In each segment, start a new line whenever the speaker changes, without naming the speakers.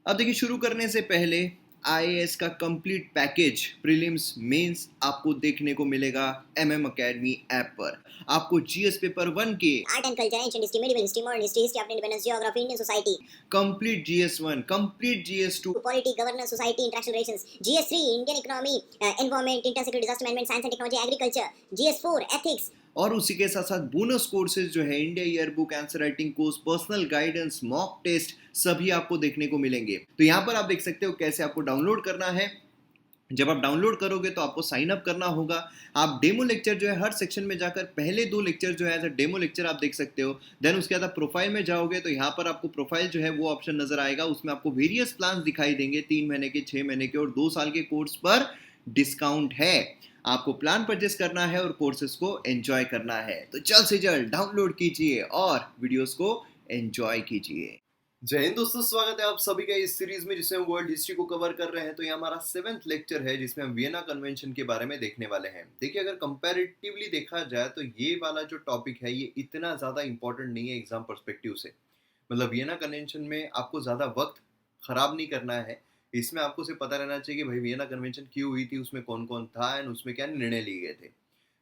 अब देखिए, शुरू करने से पहले आईएएस का कंप्लीट पैकेज प्रीलिम्स मेंस आपको देखने को मिलेगा एमएम अकेडमी ऐप पर। आपको जीएस पेपर 1 के
art and culture, ancient history, medieval history, modern history, history of independence, geography, Indian society,
complete GS 1, complete GS 2,
polity, governance, society, international relations, GS 3, Indian economy, environment, inter security, disaster management, science and technology, agriculture, GS 4, ethics,
और उसी के साथ साथ bonus courses जो है India year book, answer writing course, personal guidance, mock test, सभी आपको देखने को मिलेंगे। तो यहाँ पर आप देख सकते हो कैसे आपको डाउनलोड करना है। जब आप डाउनलोड करोगे तो आपको साइन अप करना होगा। आप डेमो लेक्चर जो है हर सेक्शन में जाकर पहले 2 लेक्चर जो है एज अ डेमो लेक्चर आप देख सकते हो। देन उसके बाद आप प्रोफाइल में जाओगे तो यहाँ पर आपको प्रोफाइल जो है वो ऑप्शन नजर आएगा। उसमें आपको वेरियस प्लान्स दिखाई देंगे, 3 महीने के, 6 महीने के और 2 साल के कोर्स पर डिस्काउंट है। आपको प्लान परचेस करना है और कोर्सेज को एंजॉय करना है। तो जल्द से जल्द डाउनलोड कीजिए और वीडियोस को एंजॉय कीजिए। जय हिंद दोस्तों, स्वागत है आप सभी का इस सीरीज में जिसमें हम वर्ल्ड हिस्ट्री को कवर कर रहे हैं। तो ये हमारा 7th लेक्चर है जिसमें हम वियना कन्वेंशन के बारे में देखने वाले हैं। देखिए, अगर कंपैरेटिवली देखा जाए तो ये वाला जो टॉपिक है ये इतना ज़्यादा इंपॉर्टेंट नहीं है एग्जाम पर्सपेक्टिव से। मतलब वियना कन्वेंशन में आपको ज़्यादा वक्त खराब नहीं करना है। इसमें आपको सिर्फ पता रहना चाहिए कि भाई वियना कन्वेंशन क्यों हुई थी, उसमें कौन कौन था एंड उसमें क्या निर्णय लिए गए थे।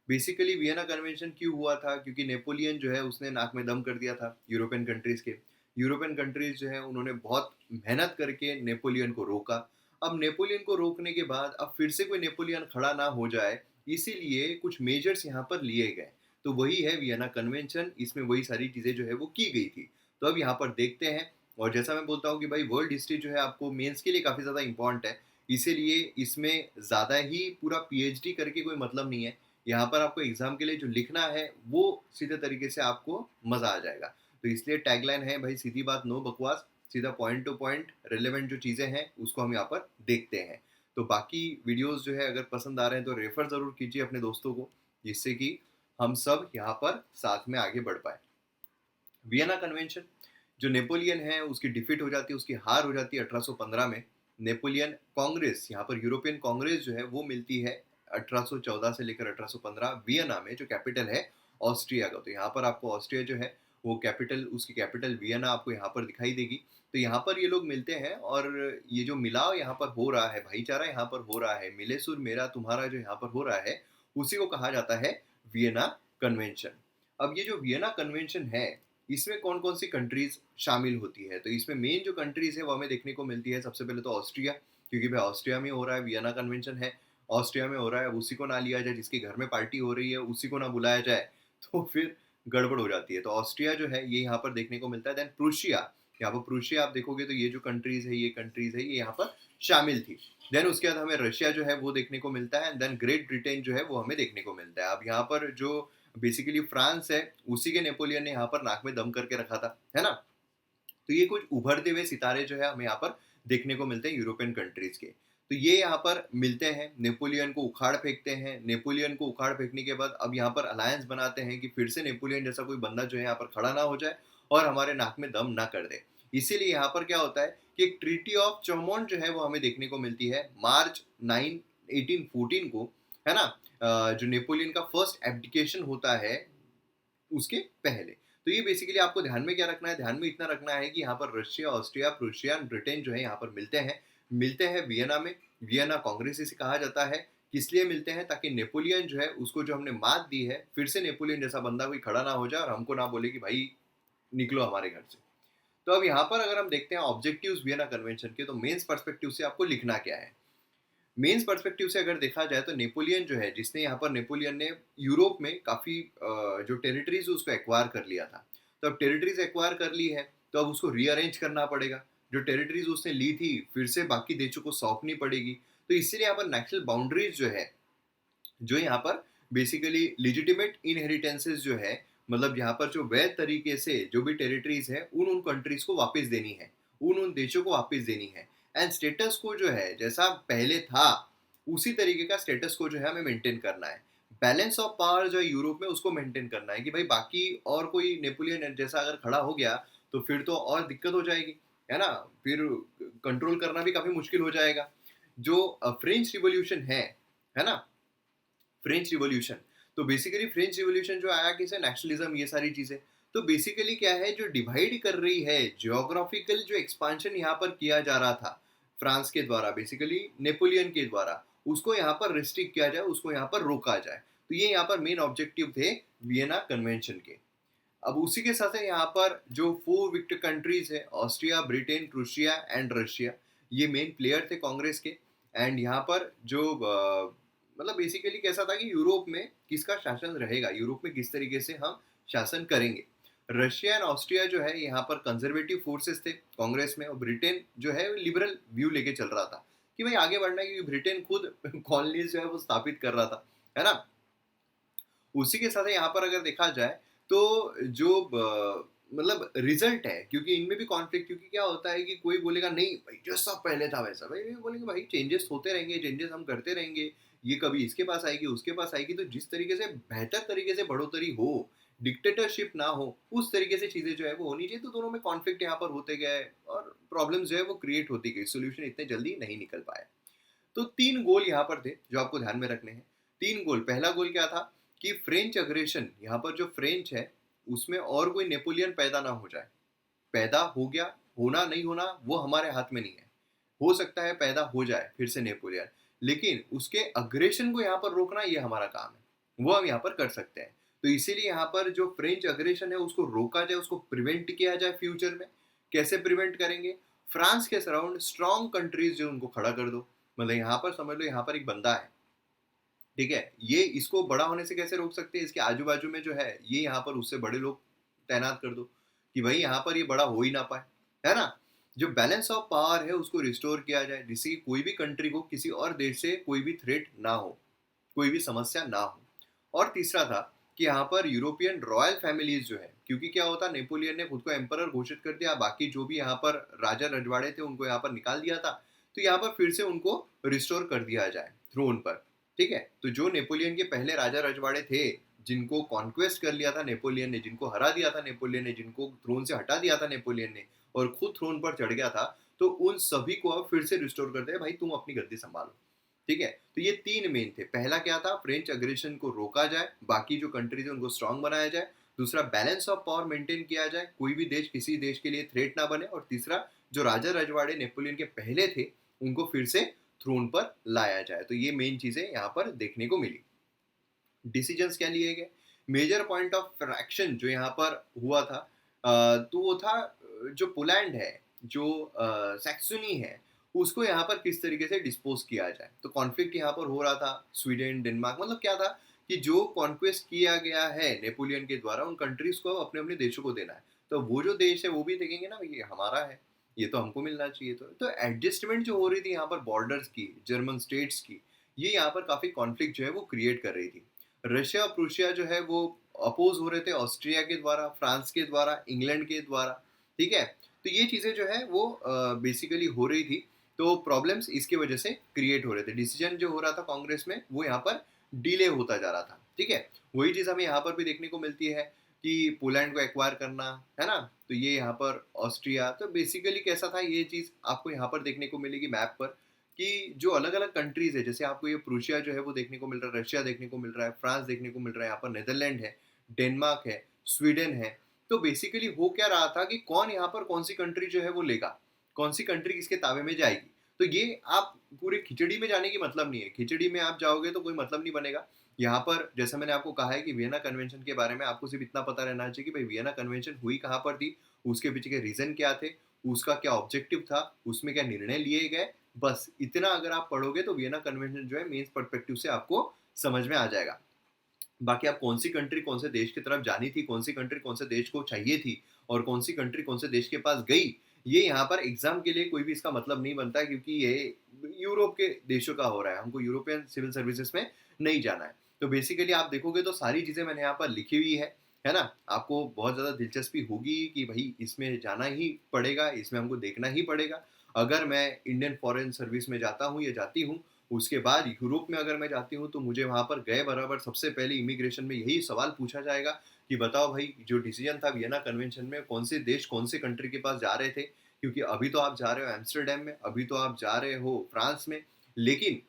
बेसिकली वियना कन्वेंशन क्यों हुआ था, क्योंकि नेपोलियन जो है उसने नाक में दम कर दिया था यूरोपियन कंट्रीज के। यूरोपियन कंट्रीज जो है उन्होंने बहुत मेहनत करके नेपोलियन को रोका। अब नेपोलियन को रोकने के बाद अब फिर से कोई नेपोलियन खड़ा ना हो जाए, इसीलिए कुछ मेजर्स यहाँ पर लिए गए। तो वही है वियना कन्वेंशन, इसमें वही सारी चीज़ें जो है वो की गई थी। तो अब यहाँ पर देखते हैं। और जैसा मैं बोलता हूँ कि भाई वर्ल्ड हिस्ट्री जो है आपको मेंस के लिए काफ़ी ज़्यादा इंपॉर्टेंट है, इसीलिए इसमें ज़्यादा ही पूरा पीएचडी करके कोई मतलब नहीं है। यहाँ पर आपको एग्जाम के लिए जो लिखना है वो सीधे तरीके से आपको मजा आ जाएगा। तो इसलिए टैगलाइन है भाई सीधी बात, नो बकवास, सीधा पॉइंट टू पॉइंट रेलेवेंट जो चीज़ें हैं उसको हम यहाँ पर देखते हैं। तो बाकी वीडियोस जो है अगर पसंद आ रहे हैं तो रेफर ज़रूर कीजिए अपने दोस्तों को, जिससे कि हम सब यहाँ पर साथ में आगे बढ़ पाए। वियना कन्वेंशन, जो नेपोलियन है उसकी डिफीट हो जाती है, उसकी हार हो जाती है 1815 में। नेपोलियन कांग्रेस, यहाँ पर यूरोपियन कांग्रेस जो है वो मिलती है 1814 से लेकर 1815 वियना में, जो कैपिटल है ऑस्ट्रिया का। तो यहाँ पर आपको ऑस्ट्रिया जो है वो कैपिटल, उसकी कैपिटल वियना आपको यहाँ पर दिखाई देगी। तो यहाँ पर ये लोग मिलते हैं और ये जो मिलाव यहाँ पर हो रहा है, भाईचारा यहाँ पर हो रहा है, मिले सुर मेरा तुम्हारा जो यहाँ पर हो रहा है, उसी को कहा जाता है वियना कन्वेंशन। अब ये जो वियना कन्वेंशन है इसमें कौन कौन सी कंट्रीज शामिल होती है, तो इसमें मेन जो कंट्रीज है वो हमें देखने को मिलती है। सबसे पहले तो ऑस्ट्रिया, क्योंकि भाई ऑस्ट्रिया में हो रहा है, वियना कन्वेंशन है ऑस्ट्रिया में हो रहा है। अब उसी को ना लिया जाए, जिसके घर में पार्टी हो रही है उसी को ना बुलाया जाए तो फिर गड़बड़ हो जाती है। तो ऑस्ट्रिया जो है ये यहाँ पर देखने को मिलता है। देन प्रूशिया, यहाँ पर प्रूशिया आप देखोगे तो ये जो कंट्रीज है, ये कंट्रीज है ये यहाँ पर शामिल थी। देन उसके बाद हमें रशिया जो है वो देखने को मिलता है। देन ग्रेट ब्रिटेन जो है वो हमें देखने को मिलता है। अब यहाँ पर जो बेसिकली फ्रांस है, उसी के नेपोलियन ने यहाँ पर नाक में दम करके रखा था, है ना। तो ये कुछ उभरते हुए सितारे जो है हमें यहाँ पर देखने को मिलते हैं यूरोपियन कंट्रीज के। तो ये यहाँ पर मिलते हैं, नेपोलियन को उखाड़ फेंकते हैं। नेपोलियन को उखाड़ फेंकने के बाद अब यहाँ पर अलायंस बनाते हैं कि फिर से नेपोलियन जैसा कोई बंदा जो है यहाँ पर खड़ा ना हो जाए और हमारे नाक में दम ना कर दे। इसीलिए यहाँ पर क्या होता है कि एक ट्रीटी ऑफ चौमोंट जो है वो हमें देखने को मिलती है मार्च 9 1814 को, है ना। जो नेपोलियन का फर्स्ट एब्डिकेशन होता है उसके पहले। तो ये बेसिकली आपको ध्यान में क्या रखना है, ध्यान में इतना रखना है कि यहाँ पर रशिया, ऑस्ट्रिया, प्रूशिया, ब्रिटेन जो है यहाँ पर मिलते हैं वियना में। वियना कांग्रेस इसे कहा जाता है। किस लिए मिलते हैं, ताकि नेपोलियन जो है उसको जो हमने मात दी है, फिर से नेपोलियन जैसा बंदा कोई खड़ा ना हो जाए और हमको ना बोले कि भाई निकलो हमारे घर से। तो अब यहाँ पर अगर हम देखते हैं ऑब्जेक्टिव्स वियना कन्वेंशन के, तो मेंस पर्सपेक्टिव से आपको लिखना क्या है। मेंस पर्सपेक्टिव से अगर देखा जाए तो नेपोलियन जो है, जिसने यहाँ पर नेपोलियन ने यूरोप में काफ़ी जो टेरिटरीज उसको एक्वायर कर लिया था। तो अब टेरिटरीज एक्वायर कर ली है तो अब उसको रीअरेंज करना पड़ेगा। जो टेरिटरीज उसने ली थी फिर से बाकी देशों को सौंपनी पड़ेगी। तो इसीलिए यहाँ पर नेशनल बाउंड्रीज जो है, जो यहाँ पर बेसिकली लिजिटिमेट इनहेरिटेंसेस जो है, मतलब यहाँ पर जो वैध तरीके से जो भी टेरिटरीज है उन उन कंट्रीज को वापस देनी है, उन उन देशों को वापस देनी है। एंड स्टेटस को जो है जैसा पहले था उसी तरीके का स्टेटस को जो है हमें मेंटेन करना है। बैलेंस ऑफ पावर जो है यूरोप में उसको मेंटेन करना है कि भाई बाकी और कोई नेपोलियन जैसा अगर खड़ा हो गया तो फिर तो और दिक्कत हो जाएगी, है ना। फिर कंट्रोल करना भी काफी मुश्किल हो जाएगा। जो फ्रेंच रिवॉल्यूशन है ना, फ्रेंच रिवॉल्यूशन, तो बेसिकली फ्रेंच रिवॉल्यूशन जो आया किसे, नेशनलिज्म, ये सारी चीजें। तो बेसिकली क्या है, जो डिवाइड कर रही है जियोग्राफिकल जो एक्सपांशन यहाँ पर किया जा रहा था फ्रांस के द्वारा, बेसिकली नेपोलियन के द्वारा, उसको यहाँ पर रिस्ट्रिक्ट किया जाए, उसको यहाँ पर रोका जाए। तो ये यहाँ पर मेन ऑब्जेक्टिव थे वियना कन्वेंशन के। अब उसी के साथ है यहाँ पर जो 4 विक्टर कंट्रीज है, Austria, Britain, crochet and Russia, ये मेन प्लेयर थे कांग्रेस के। एंड यहाँ पर जो मतलब बेसिकली कैसा था कि यूरोप में किसका शासन रहेगा, यूरोप में किस तरीके से हम शासन करेंगे। रशिया एंड ऑस्ट्रिया जो है यहाँ पर कंजर्वेटिव फोर्सेस थे कांग्रेस में, और ब्रिटेन जो है लिबरल व्यू लेके चल रहा था कि भाई आगे बढ़ना है, क्योंकि ब्रिटेन खुद कॉलोनीज जो है वो स्थापित कर रहा था, है ना। उसी के साथ यहाँ पर अगर देखा जाए तो जो मतलब रिजल्ट है, क्योंकि इनमें भी कॉन्फ्लिक्ट, क्योंकि क्या होता है कि कोई बोलेगा नहीं भाई जैसा पहले था वैसा, भाई बोलेंगे भाई चेंजेस होते रहेंगे, चेंजेस हम करते रहेंगे, ये कभी इसके पास आएगी उसके पास आएगी, तो जिस तरीके से बेहतर तरीके से बढ़ोतरी हो, डिक्टेटरशिप ना हो, उस तरीके से चीजें जो है वो होनी चाहिए। तो दोनों में कॉन्फ्लिक्ट यहाँ पर होते गए और प्रॉब्लम जो है वो क्रिएट होती गई, सोल्यूशन इतने जल्दी नहीं निकल पाए। तो 3 गोल यहाँ पर थे जो आपको ध्यान में रखने हैं। 3 गोल, पहला गोल क्या था कि फ्रेंच अग्रेशन, यहाँ पर जो फ्रेंच है उसमें और कोई नेपोलियन पैदा ना हो जाए। पैदा हो गया, होना नहीं होना वो हमारे हाथ में नहीं है, हो सकता है पैदा हो जाए फिर से नेपोलियन, लेकिन उसके अग्रेशन को यहाँ पर रोकना ये हमारा काम है, वो हम यहाँ पर कर सकते हैं। तो इसीलिए यहाँ पर जो फ्रेंच अग्रेशन है उसको रोका जाए, उसको प्रिवेंट किया जाए फ्यूचर में। कैसे प्रिवेंट करेंगे? फ्रांस के सराउंड स्ट्रॉन्ग कंट्रीज जो उनको खड़ा कर दो। मतलब यहाँ पर समझ लो यहाँ पर एक बंदा है, ठीक है, ये इसको बड़ा होने से कैसे रोक सकते हैं, इसके आजू बाजू में जो है ये यहाँ पर उससे बड़े लोग तैनात कर दो कि भाई यहाँ पर ये बड़ा हो ही ना पाए, है ना। जो बैलेंस ऑफ पावर है उसको रिस्टोर किया जाए, जिससे कि कोई भी कंट्री को किसी और देश से कोई भी थ्रेट ना हो, कोई भी समस्या ना हो। और तीसरा था कि यहाँ पर यूरोपियन रॉयल फैमिलीज जो है, क्योंकि क्या होता, नेपोलियन ने खुद को एम्परर घोषित कर दिया, बाकी जो भी यहाँ पर राजा रजवाड़े थे उनको यहाँ पर निकाल दिया था, तो यहाँ पर फिर से उनको रिस्टोर कर दिया जाए थ्रोन पर, ठीक है। तो जो नेपोलियन के पहले राजा रजवाड़े थे, जिनको कॉन्क्वेस्ट कर लिया था नेपोलियन ने, जिनको हरा दिया था नेपोलियन ने, जिनको थ्रोन से हटा दिया था नेपोलियन ने और खुद थ्रोन पर चढ़ गया था, तो उन सभी को अब फिर से रिस्टोर कर दे, भाई तुम अपनी गद्दी संभालो, ठीक है। तो ये 3 मेन थे। पहला क्या था, फ्रेंच अग्रेशन को रोका जाए, बाकी जो कंट्रीज है उनको स्ट्रांग बनाया जाए। दूसरा, बैलेंस ऑफ पावर मेंटेन किया जाए, कोई भी देश किसी देश के लिए थ्रेट ना बने। और तीसरा, जो राजा रजवाड़े नेपोलियन के पहले थे उनको फिर से थ्रोन पर लाया जाए। तो ये मेन चीजें यहाँ पर देखने को मिली। डिसीजंस क्या लिए गए? मेजर पॉइंट ऑफ फ्रैक्शन जो यहाँ पर हुआ था, तो वो था जो पोलैंड है, जो सैक्सोनी है, उसको यहाँ पर किस तरीके से डिस्पोज किया जाए। तो कॉन्फ्लिक्ट यहाँ पर हो रहा था स्वीडन, डेनमार्क, मतलब क्या था कि जो कॉन्क्वेस्ट किया गया है नेपोलियन के द्वारा, उन कंट्रीज को अपने अपने देशों को देना है। तो वो जो देश है वो भी देखेंगे ना, ये हमारा है, ये तो हमको मिलना चाहिए। तो एडजस्टमेंट जो हो रही थी यहाँ पर बॉर्डर्स की, जर्मन स्टेट्स की, ये यहाँ पर काफी कॉन्फ्लिक्ट जो है वो क्रिएट कर रही थी। रशिया और प्रूशिया जो है वो अपोज हो रहे थे ऑस्ट्रिया के द्वारा, फ्रांस के द्वारा, इंग्लैंड के द्वारा, ठीक है। तो ये चीज़ें जो है वो बेसिकली हो रही थी। तो प्रॉब्लम्स इसके वजह से क्रिएट हो रहे थे। डिसीजन जो हो रहा था कांग्रेस में वो यहाँ पर डिले होता जा रहा था, ठीक है। वही चीज़ हमें यहाँ पर भी देखने को मिलती है कि पोलैंड को एक्वायर करना, है ना। तो ये यहाँ पर ऑस्ट्रिया, तो बेसिकली कैसा था, ये चीज़ आपको यहाँ पर देखने को मिलेगी मैप पर कि जो अलग अलग कंट्रीज है, जैसे आपको ये प्रूशिया जो है वो देखने को मिल रहा है, रशिया देखने को मिल रहा है, फ्रांस देखने को मिल रहा है, यहाँ पर नेदरलैंड है, डेनमार्क है, स्वीडन है। तो बेसिकली हो क्या रहा था कि कौन यहाँ पर कौन सी कंट्री जो है वो लेगा, कौन सी कंट्री किसके ताबे में जाएगी। तो ये आप पूरे खिचड़ी में जाने की मतलब नहीं है, खिचड़ी में आप जाओगे तो कोई मतलब नहीं बनेगा। यहाँ पर जैसा मैंने आपको कहा है कि वियना कन्वेंशन के बारे में आपको सिर्फ इतना पता रहना चाहिए कि भाई वियना कन्वेंशन हुई कहाँ पर थी, उसके पीछे के रीजन क्या थे, उसका क्या ऑब्जेक्टिव था, उसमें क्या निर्णय लिए गए, बस इतना अगर आप पढ़ोगे तो वियना कन्वेंशन जो है मेंस पर्सपेक्टिव से आपको समझ में आ जाएगा। बाकी आप कौन सी कंट्री कौन से देश की तरफ जानी थी, कौन सी कंट्री कौन से देश को चाहिए थी, और कौन सी कंट्री कौन से देश के पास गई, ये यहाँ पर एग्जाम के लिए कोई भी इसका मतलब नहीं बनता है, क्योंकि ये यूरोप के देशों का हो रहा है, हमको यूरोपियन सिविल सर्विसेज में नहीं जाना है। तो बेसिकली आप देखोगे तो सारी चीज़ें मैंने यहाँ पर लिखी हुई है ना। आपको बहुत ज़्यादा दिलचस्पी होगी कि भाई इसमें जाना ही पड़ेगा, इसमें हमको देखना ही पड़ेगा। अगर मैं इंडियन फॉरेन सर्विस में जाता हूँ या जाती हूँ, उसके बाद यूरोप में अगर मैं जाती हूँ, तो मुझे वहाँ पर गए बराबर सबसे पहले इमिग्रेशन में यही सवाल पूछा जाएगा कि बताओ भाई जो डिसीजन था वियना कन्वेंशन में, कौन से देश कौन से कंट्री के पास जा रहे थे, क्योंकि अभी तो आप जा रहे हो एम्स्टरडेम में, अभी तो आप जा रहे हो फ्रांस में, लेकिन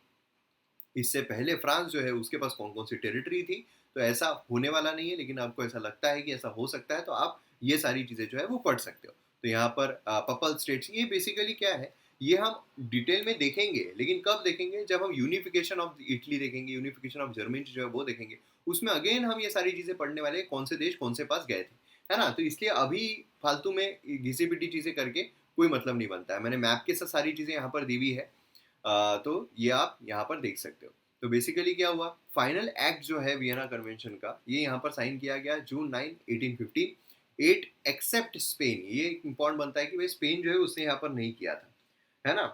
इससे पहले फ्रांस जो है उसके पास कौन कौन सी टेरिटरी थी। तो ऐसा होने वाला नहीं है, लेकिन आपको ऐसा लगता है कि ऐसा हो सकता है, तो आप ये सारी चीज़ें जो है वो पढ़ सकते हो। तो यहाँ पर पपल स्टेट्स, ये बेसिकली क्या है, ये हम डिटेल में देखेंगे, लेकिन कब देखेंगे, जब हम यूनिफिकेशन ऑफ इटली देखेंगे, यूनिफिकेशन ऑफ जर्मनी जो है वो देखेंगे। उसमें अगेन हम ये सारी चीज़ें पढ़ने वाले हैं, कौन से देश कौन से पास गए थे, है ना। तो इसलिए अभी फालतू में घिसी पिटी चीज़ें करके कोई मतलब नहीं बनता है। मैंने मैप के साथ सारी चीज़ें यहाँ पर दी हुई है, तो ये आप यहाँ पर देख सकते हो। तो बेसिकली क्या हुआ, फाइनल एक्ट जो है वियना कन्वेंशन का, ये यहाँ पर साइन किया गया जून 9 1815। 8 एक्सेप्ट स्पेन, ये इंपॉर्टेंट बनता है कि भाई स्पेन जो है उसने यहाँ पर नहीं किया था, है ना।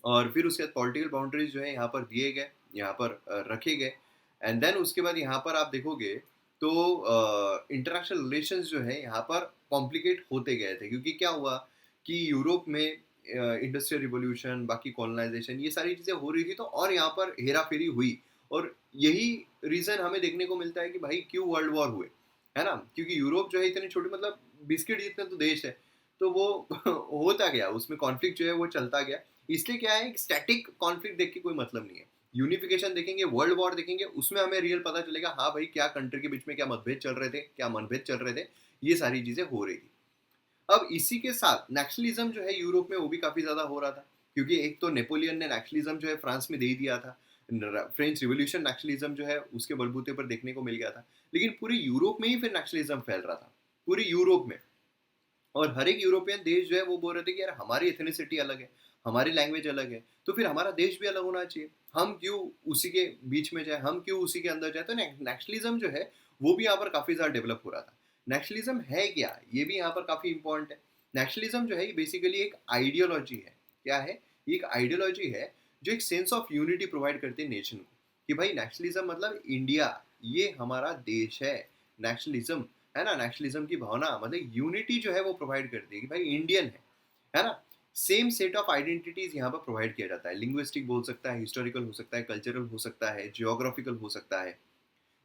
और फिर उसके बाद पॉलिटिकल बाउंड्रीज जो है यहाँ पर दिए गए, यहाँ पर रखे गए। एंड देन उसके बाद यहाँ पर आप देखोगे तो इंटरनेशनल रिलेशंस जो है यहाँ पर कॉम्प्लिकेट होते गए थे, क्योंकि क्या हुआ कि यूरोप में इंडस्ट्रियल रिवोल्यूशन, बाकी कॉलोनाइजेशन, ये सारी चीज़ें हो रही थी, तो और यहाँ पर हेरा फेरी हुई। और यही रीज़न हमें देखने को मिलता है कि भाई क्यों वर्ल्ड वॉर हुए, है ना। क्योंकि यूरोप जो है इतने छोटे, मतलब बिस्किट जितने तो देश है, तो वो होता गया, उसमें कॉन्फ्लिक्ट जो है वो चलता गया। इसलिए क्या है, स्टैटिक कॉन्फ्लिक्ट देख के कोई मतलब नहीं है। यूनिफिकेशन देखेंगे, वर्ल्ड वॉर देखेंगे, उसमें हमें रियल पता चलेगा, हाँ भाई क्या कंट्री के बीच में क्या मतभेद चल रहे थे, क्या मनभेद चल रहे थे, ये सारी चीजें हो रही थी। अब इसी के साथ नेशनलिज्म जो है यूरोप में वो भी काफी ज्यादा हो रहा था, क्योंकि एक तो नेपोलियन ने नेशनलिज्म जो है फ्रांस में दे ही दिया था। फ्रेंच रिवोल्यूशन नेशनलिज्म जो है उसके बलबूते पर देखने को मिल गया था। लेकिन पूरे यूरोप में ही फिर नेशनलिज्म फैल रहा था, पूरे यूरोप में। और हर एक यूरोपियन देश जो है वो बोल रहे थे कि यार हमारी एथनिसिटी अलग है, हमारी लैंग्वेज अलग है, तो फिर हमारा देश भी अलग होना चाहिए। हम क्यों उसी के बीच में जाए, हम क्यों उसी के अंदर जाए। तो नेशनलिज्म जो है वो भी यहाँ पर काफ़ी ज़्यादा डेवलप हो रहा था। नेशनलिज्म है क्या, ये भी यहाँ पर काफ़ी इंपॉर्टेंट है। नेशनलिज्म जो है ये बेसिकली एक आइडियोलॉजी है। क्या है, ये एक आइडियोलॉजी है जो एक सेंस ऑफ यूनिटी प्रोवाइड करती है नेशन को, कि भाई नेशनलिज्म मतलब इंडिया, ये हमारा देश है। नेशनलिज्म, है ना, नेशनलिज्म की भावना मतलब यूनिटी जो है वो प्रोवाइड करती है कि भाई इंडियन है ना। सेम सेट ऑफ आइडेंटिटीज यहाँ पर प्रोवाइड किया जाता है। लिंग्विस्टिक बोल सकता है, हिस्टोरिकल हो सकता है, कल्चरल हो सकता है, जियोग्राफिकल हो सकता है।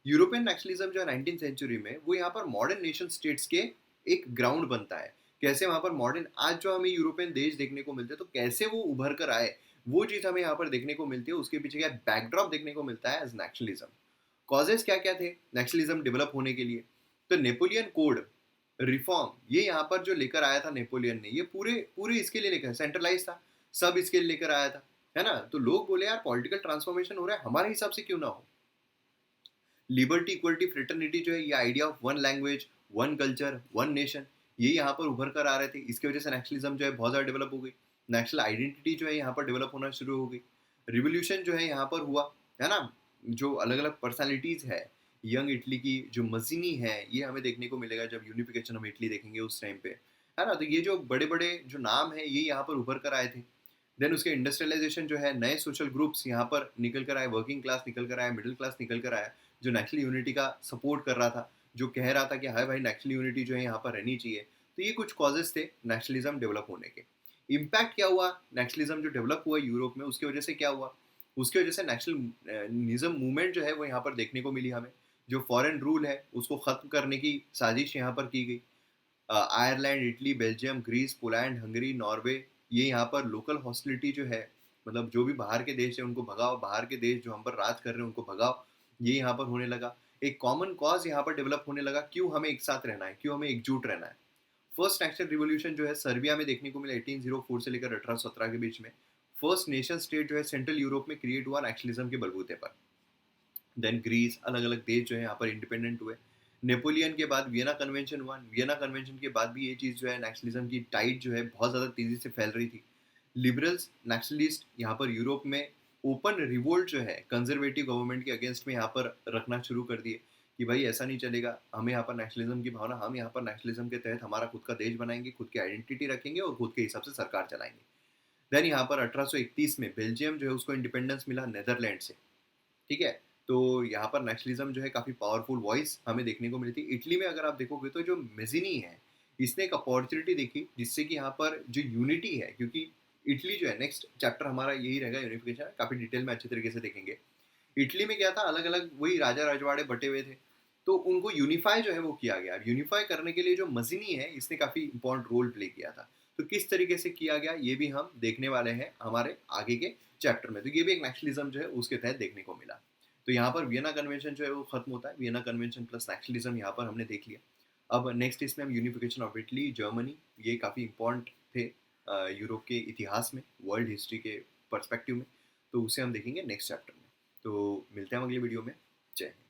यूरोपियन नेशनलिज्म जो है 19th सेंचुरी में, वो यहाँ पर मॉडर्न नेशन स्टेट्स के एक ग्राउंड बनता है। कैसे वहाँ पर मॉडर्न आज जो हमें यूरोपियन देश देखने को मिलते हैं, तो कैसे वो उभर कर आए, वो चीज़ हमें यहाँ पर देखने को मिलती है। उसके पीछे क्या बैकड्रॉप देखने को मिलता है एज नेशनलिज्म। कॉजेस क्या क्या थे नेशनलिज्म डेवलप होने के लिए। तो नेपोलियन कोड रिफॉर्म, ये यहाँ पर जो लेकर आया था नेपोलियन ने, ये पूरे पूरे इसके लिए लेकर सेंट्रलाइज था, सब इसके लिए लेकर आया था, है ना। तो लोग बोले यार पॉलिटिकल ट्रांसफॉर्मेशन हो रहा है, हमारे हिसाब से क्यों ना हो। लिबर्टी, इक्वलिटी, फ्रेटर्निटी जो है, ये idea of one language, one culture, one nation, ये यहाँ पर उभर कर आ रहे थे। इसकी वजह से नेशनलिज्म जो है बहुत ज़्यादा डेवलप हो गई। नेशनल आइडेंटिटी जो है यहाँ पर डेवलप होना शुरू हो गई। रिवोल्यूशन जो है यहाँ पर हुआ, है ना। जो अलग अलग पर्सनालिटीज़ है, यंग इटली की जो मजीनी है, ये हमें देखने को मिलेगा जब यूनिफिकेशन ऑफ इटली देखेंगे उस टाइम पे, है ना। तो ये जो बड़े बड़े जो नाम है ये यहाँ पर उभर कर आए थे। देन उसके इंडस्ट्रियलाइजेशन जो है, नए सोशल ग्रुप्स यहाँ पर निकल कर आए, वर्किंग क्लास निकल कर आया, मिडिल क्लास निकल कर आया, जो नेशनल यूनिटी का सपोर्ट कर रहा था, जो कह रहा था कि हाय भाई नेशनल यूनिटी जो है यहाँ पर रहनी चाहिए। तो ये कुछ कॉजेस थे नेशनलिज्म डेवलप होने के। इम्पैक्ट क्या हुआ नेशनलिज्म जो डेवलप हुआ यूरोप में, उसकी वजह से क्या हुआ, उसकी वजह से नेशनलिज्म मूवमेंट जो है वो यहाँ पर देखने को मिली हमें। जो फॉरेन रूल है उसको ख़त्म करने की साजिश यहाँ पर की गई। Ireland, Italy, Belgium, Greece, Poland, Hungary, Norway, ये यहाँ पर लोकल हॉस्टिलिटी जो है, मतलब जो भी बाहर के देश है उनको भगाओ, बाहर के देश जो हम पर राज कर रहे हैं उनको भगाओ, ये यहाँ पर होने लगा। एक कॉमन कॉज यहाँ पर डेवलप होने लगा, क्यों हमें एक साथ रहना है, क्यों हमें एकजुट रहना है। फर्स्ट नेशनल रिवोल्यूशन जो है सर्बिया में देखने को मिला 1804 से लेकर 1817 के बीच में। फर्स्ट नेशन स्टेट जो है सेंट्रल यूरोप में क्रिएट हुआ नेशनलिज्म के बलबूते पर। देन ग्रीस, अलग अलग देश जो है यहाँ पर इंडिपेंडेंट हुए। नेपोलियन के बाद वियना कन्वेंशन हुआ। वियना कन्वेंशन के बाद भी ये चीज़ जो है नेशनलिज्म की टाइड जो है बहुत ज़्यादा तेज़ी से फैल रही थी। लिबरल्स नेशनलिस्ट यहाँ पर यूरोप में ओपन रिवोल्ट जो है कंजर्वेटिव गवर्नमेंट के अगेंस्ट में यहाँ पर रखना शुरू कर दिए कि भाई ऐसा नहीं चलेगा, हमें यहाँ पर नेशनलिज्म की भावना, हम यहाँ पर नेशनलिज्म के तहत हमारा खुद का देश बनाएंगे, खुद की आइडेंटिटी रखेंगे और खुद के हिसाब से सरकार चलाएंगे। देन यहाँ पर 1831 में बेल्जियम जो है उसको इंडिपेंडेंस मिला नेदरलैंड से, ठीक है। तो यहाँ पर नेशनलिज्म जो है काफ़ी पावरफुल वॉइस हमें देखने को मिली थी। इटली में अगर आप देखोगे तो जो मेजिनी है, इसने एक अपॉर्चुनिटी देखी जिससे कि यहाँ पर जो यूनिटी है, क्योंकि इटली जो है, नेक्स्ट चैप्टर हमारा यही रहेगा यूनिफिकेशन, काफ़ी डिटेल में अच्छे तरीके से देखेंगे। इटली में क्या था, अलग अलग वही राजा रजवाड़े बटे हुए थे, तो उनको यूनिफाई जो है वो किया गया। अब यूनिफाई करने के लिए जो मजीनी है इसने काफ़ी इंपॉर्टेंट रोल प्ले किया था। तो किस तरीके से किया गया ये भी हम देखने वाले हैं हमारे आगे के चैप्टर में। तो ये भी एक नेशनलिज्म जो है उसके तहत देखने को मिला। तो यहाँ पर वियना कन्वेंशन जो है वो खत्म होता है, वियना कन्वेंशन प्लस नेशनलिज्म यहाँ पर हमने देख लिया। अब नेक्स्ट इसमें हम यूनिफिकेशन ऑफ इटली, जर्मनी, ये काफ़ी इंपॉर्टेंट थे यूरोप के इतिहास में, वर्ल्ड हिस्ट्री के पर्सपेक्टिव में, तो उसे हम देखेंगे नेक्स्ट चैप्टर में। तो मिलते हैं हम अगले वीडियो में। जय हिंद।